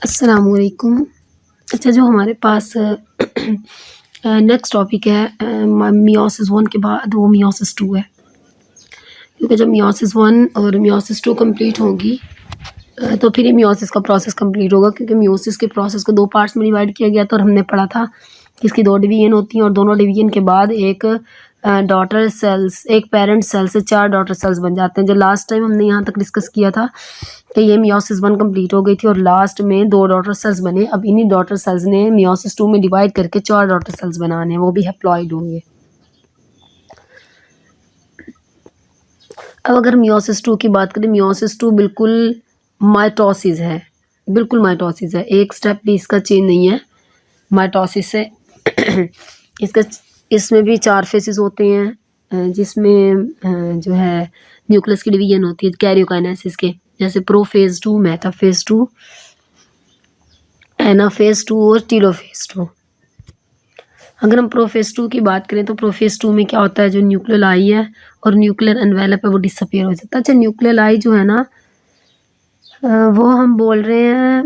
अस्सलामुअलैकुम। अच्छा, जो हमारे पास नेक्स्ट टॉपिक है मियोसिस 1 के बाद वो मियोसिस 2 है। क्योंकि जब मियोसिस 1 और मियोसिस 2 कंप्लीट होगी तो फिर ये मियोसिस का प्रोसेस कंप्लीट होगा, क्योंकि मियोसिस के प्रोसेस को 2 पार्ट्स में डिवाइड किया गया था और हमने पढ़ा था कि इसकी 2 डिवीजन होती हैं और दोनों डिवीजन के बाद एक डॉटर सेल्स, एक पेरेंट सेल से 4 डॉटर सेल्स बन जाते हैं। जो लास्ट टाइम हमने यहाँ तक डिस्कस किया था कि ये मियोसिस 1 कंप्लीट हो गई थी और लास्ट में 2 डॉटर सेल्स बने। अब इन्हीं डॉटर सेल्स ने मियोसिस 2 में डिवाइड करके 4 डॉटर सेल्स बनाने हैं, वो भी हैप्लॉइड होंगे। अब अगर मियोसिस 2 की बात करें, मियोसिस 2 बिल्कुल माइटोसिस है, बिल्कुल माइटोसिस है, एक स्टेप भी इसका चेंज नहीं है माइटोसिस से। इसका इसमें भी 4 फेसेस होते हैं, जिसमें जो है न्यूक्लियस की डिवीजन होती है कैरियोकाइनेसिस के, जैसे प्रोफेज 2, मेटाफेज 2, एनाफेज 2 और टीलोफेज 2। अगर हम प्रोफेज 2 की बात करें तो प्रोफेज 2 में क्या होता है, जो न्यूक्लियर आई है और न्यूक्लियर एनवेलप है वो डिसअपियर हो जाता है। अच्छा, न्यूक्लियर आई जो है ना, वो हम बोल रहे हैं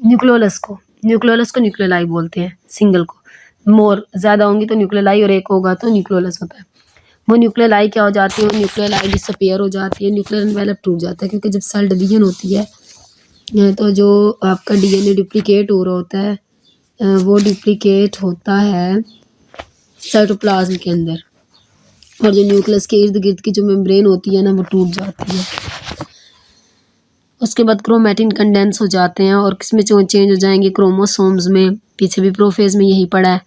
न्यूक्लियोलस को न्यूक्लियर आई बोलते हैं, सिंगल को। मोर ज़्यादा होंगी तो न्यूक्लियर आई और एक होगा तो न्यूक्लियोलस होता है। वो न्यूक्लियर आई क्या हो जाती है, वो न्यूक्लियर आई डिसअपियर हो जाती है, न्यूक्लियर एनवेलप टूट जाता है, क्योंकि जब सेल डिवीजन होती है तो जो आपका डीएनए डुप्लीकेट हो रहा होता है, वो डुप्लीकेट होता है साइटोप्लाज्म के अंदर, और जो न्यूक्लियस के इर्द गिर्द की जो मेम्ब्रेन होती है ना, वो टूट जाती है। उसके बाद क्रोमैटिन कंडेंस हो जाते हैं और किसमें चेंज हो जाएंगे, क्रोमोसोम्स में। पीछे भी प्रोफेज में यही पढ़ा है,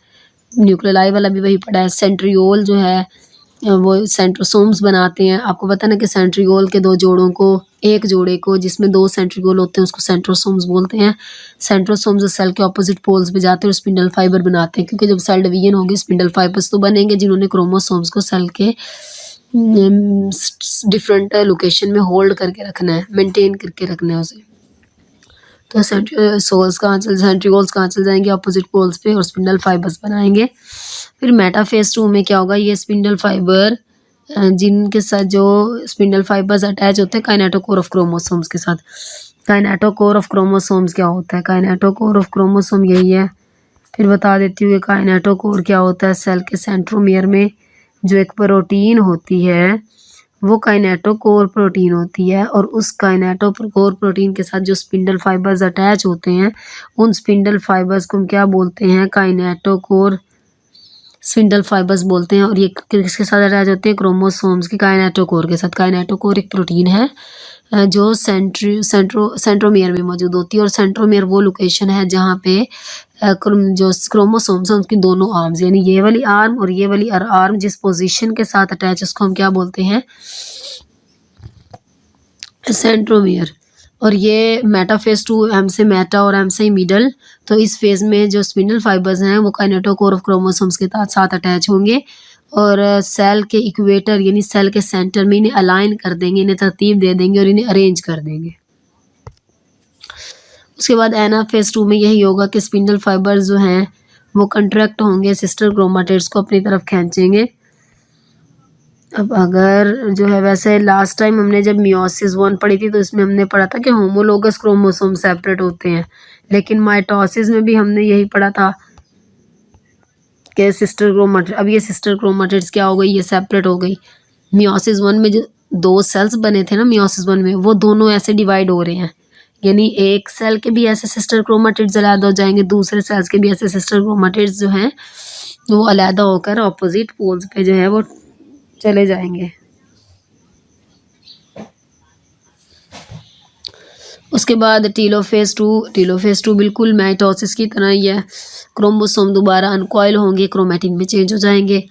न्यूक्लियर आई वाला भी वही पढ़ा है। सेंट्रियोल जो है वो सेंट्रोसोम्स बनाते हैं। आपको पता ना कि सेंट्रियोल के 2 जोड़ों को, एक जोड़े को जिसमें 2 सेंट्रियोल होते हैं उसको सेंट्रोसोम्स बोलते हैं। सेंट्रोसोम्स सेल के ऑपोजिट पोल्स पे जाते हैं और स्पिंडल फाइबर बनाते हैं, क्योंकि जब सेल डिवीजन होगी स्पिंडल फाइबर्स तो बनेंगे जिन्होंने क्रोमोसोम्स को सेल के डिफरेंट लोकेशन में होल्ड करके रखना है, मेंटेन करके रखना है उसे। तो सेंट्रियोल्स कहाँ चल जाएंगे, अपोजिट पोल्स पे, और स्पिंडल फाइबर्स बनाएंगे। फिर मेटाफेज 2 में क्या होगा, ये स्पिंडल फाइबर जिनके साथ जो स्पिंडल फाइबर्स अटैच होते हैं काइनेटोकोर ऑफ क्रोमोसोम्स के साथ। काइनेटोकोर ऑफ क्रोमोसोम्स क्या होता है, काइनेटोकोर ऑफ क्रोमोसोम यही है। फिर बता देती हूँ कि काइनेटोकोर क्या होता है। सेल के सेंट्रोमियर में जो एक प्रोटीन होती है वो काइनेटोकोर प्रोटीन होती है, और उस काइनेटोकोर प्रोटीन के साथ जो स्पिंडल फाइबर्स अटैच होते हैं उन स्पिंडल फाइबर्स को हम क्या बोलते हैं, काइनेटोकोर स्पिंडल फाइबर्स बोलते हैं। और ये किसके साथ अटैच होते हैं, क्रोमोसोम्स के काइनेटोकोर के साथ। काइनेटोकोर एक प्रोटीन है जो सेंट्रोमियर में मौजूद होती है, और सेंट्रोमियर वो लोकेशन है जहाँ पे जो क्रोमोसोम्स हैं उसकी दोनों आर्म्स, यानी ये वाली आर्म और ये वाली आर्म जिस पोजीशन के साथ अटैच है उसको हम क्या बोलते हैं, सेंट्रोमियर। और ये मेटाफेज 2, एम से मेटा और एम से मिडल। तो इस फेज में जो स्पिंडल फाइबर्स हैं वो काइनेटोकोर ऑफ क्रोमोसोम्स के साथ अटैच होंगे और सेल के इक्वेटर यानी सेल के सेंटर में इन्हें अलाइन कर देंगे, इन्हें तरतीब दे देंगे और इन्हें अरेंज कर देंगे। उसके बाद एनाफेज 2 में यही होगा कि स्पिंडल फाइबर्स जो हैं वो कंट्रैक्ट होंगे, सिस्टर क्रोमाटिड्स को अपनी तरफ खींचेंगे। अब अगर जो है, वैसे लास्ट टाइम हमने जब मियोसिस 1 पढ़ी थी तो इसमें हमने पढ़ा था कि होमोलोगस क्रोमोसोम सेपरेट होते हैं, लेकिन माइटोसिस में भी हमने यही पढ़ा था कि सिस्टर क्रोमाटिड। अब ये सिस्टर क्रोमाटिड्स क्या हो गई, ये सेपरेट हो गई। मियोसिस 1 में जो 2 सेल्स बने थे ना मियोसिस 1 में, वो दोनों ऐसे डिवाइड हो रहे हैं, यानी एक सेल के भी ऐसे सिस्टर क्रोमाटिड्स अलग हो जाएंगे, दूसरे सेल्स के भी ऐसे सिस्टर क्रोमाटिड्स जो हैं वो अलहदा होकर ऑपोजिट पोल्स पे जो है वो चले जाएंगे। उसके बाद टीलोफेज 2 बिल्कुल माइटोसिस की तरह ही है। क्रोमोसोम दोबारा अनकॉइल होंगे, क्रोमैटिन में चेंज हो जाएंगे।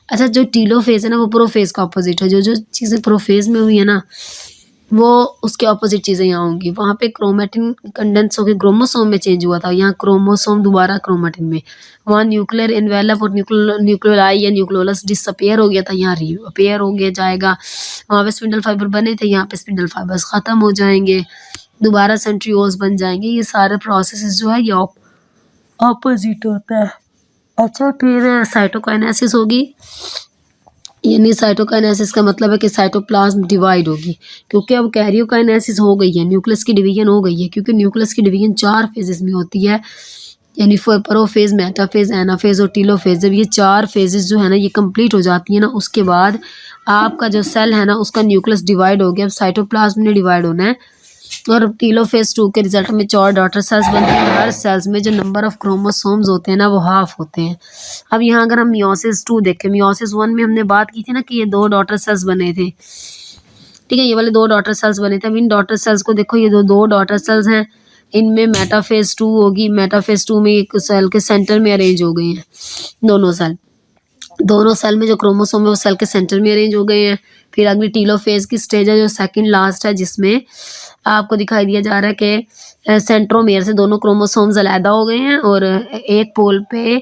अच्छा, जो टीलोफेज है ना वो प्रोफेज का ऑपोजिट है। जो जो चीज़ें प्रोफेज में हुई है ना वो उसके ऑपोजिट चीज़ें यहाँ होंगी। वहाँ पे क्रोमैटिन कंडेंस होकर क्रोमोसोम में चेंज हुआ था, यहाँ क्रोमोसोम दोबारा क्रोमैटिन में। वहाँ न्यूक्लियर एनवेलप और न्यूक्लियर आई या न्यूक्लियोलस डिसअपियर हो गया था, यहाँ रीअपियर हो गया जाएगा। वहाँ पे स्पिंडल फाइबर बने थे, यहाँ पे स्पिंडल फाइबर्स ख़त्म हो जाएंगे, दोबारा सेंट्रियोल्स बन जाएंगे। ये सारे प्रोसेस जो है ये ऑपोजिट होता है। अच्छा, फिर साइटोकाइनेसिस होगी। यानी साइटोकाइनेसिस का मतलब है कि साइटोप्लाज्म डिवाइड होगी, क्योंकि अब कैरियोकाइनेसिस हो गई है, न्यूक्लियस की डिवीजन हो गई है, क्योंकि न्यूक्लियस की डिवीजन 4 फेजेस में होती है, यानी प्रोफेज, मेटाफेज, एनाफेज और टीलोफेज। जब ये 4 फेजेस जो है ना ये कंप्लीट हो जाती है ना, उसके बाद आपका जो सेल है ना उसका न्यूक्लियस डिवाइड हो गया। अब साइटोप्लाज्म ने डिवाइड होना है और टीलोफेज 2 के रिजल्ट में 4 डॉटर सेल्स बनते हैं। हर सेल्स में जो नंबर ऑफ क्रोमोसोम्स होते हैं ना वो हाफ होते हैं। अब यहाँ अगर हम मियोसिस 2 देखें, मियोसिस 1 में हमने बात की थी ना कि ये 2 डॉटर सेल्स बने थे, ठीक है, ये वाले 2 डॉटर सेल्स बने थे। अब इन डॉटर सेल्स को देखो, ये दो डॉटर सेल्स हैं, इनमें मेटाफेज 2 होगी। मेटाफेज 2 में एक सेल के सेंटर में अरेंज हो गए हैं दोनों सेल। दोनों सेल में जो क्रोमोसोम है वो सेल के सेंटर में अरेंज हो गए हैं। फिर अगली टीलोफेज की स्टेज है जो सेकंड लास्ट है, जिसमें आपको दिखाई दिया जा रहा है कि सेंट्रोमियर से दोनों क्रोमोसोम्स अलहदा हो गए हैं और एक पोल पे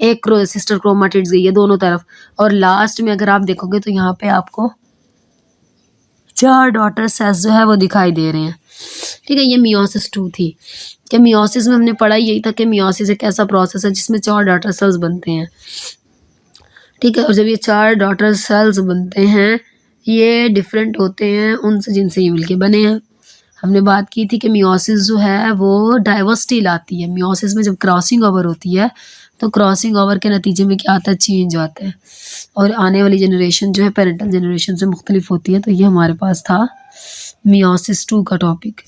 एक सिस्टर क्रोमाटिड्स गई है दोनों तरफ। और लास्ट में अगर आप देखोगे तो यहाँ पे आपको 4 डॉटर सेल्स जो है वो दिखाई दे रहे हैं, ठीक है। ये मियोसिस 2 थी। कि मियोसिस में हमने पढ़ा यही था कि मियोसिस एक ऐसा प्रोसेस है जिसमें 4 डॉटर सेल्स बनते हैं, ठीक है। और जब ये 4 डॉटर सेल्स बनते हैं ये डिफरेंट होते हैं उनसे जिनसे ये मिलके बने हैं। हमने बात की थी कि मियोसिस जो है वो डाइवर्सिटी लाती है। मियोसिस में जब क्रॉसिंग ओवर होती है तो क्रॉसिंग ओवर के नतीजे में क्या आता है, चेंज आता है और आने वाली जनरेशन जो है पेरेंटल जनरेशन से मुख्तलिफ होती है। तो ये हमारे पास था मियोसिस 2 का टॉपिक।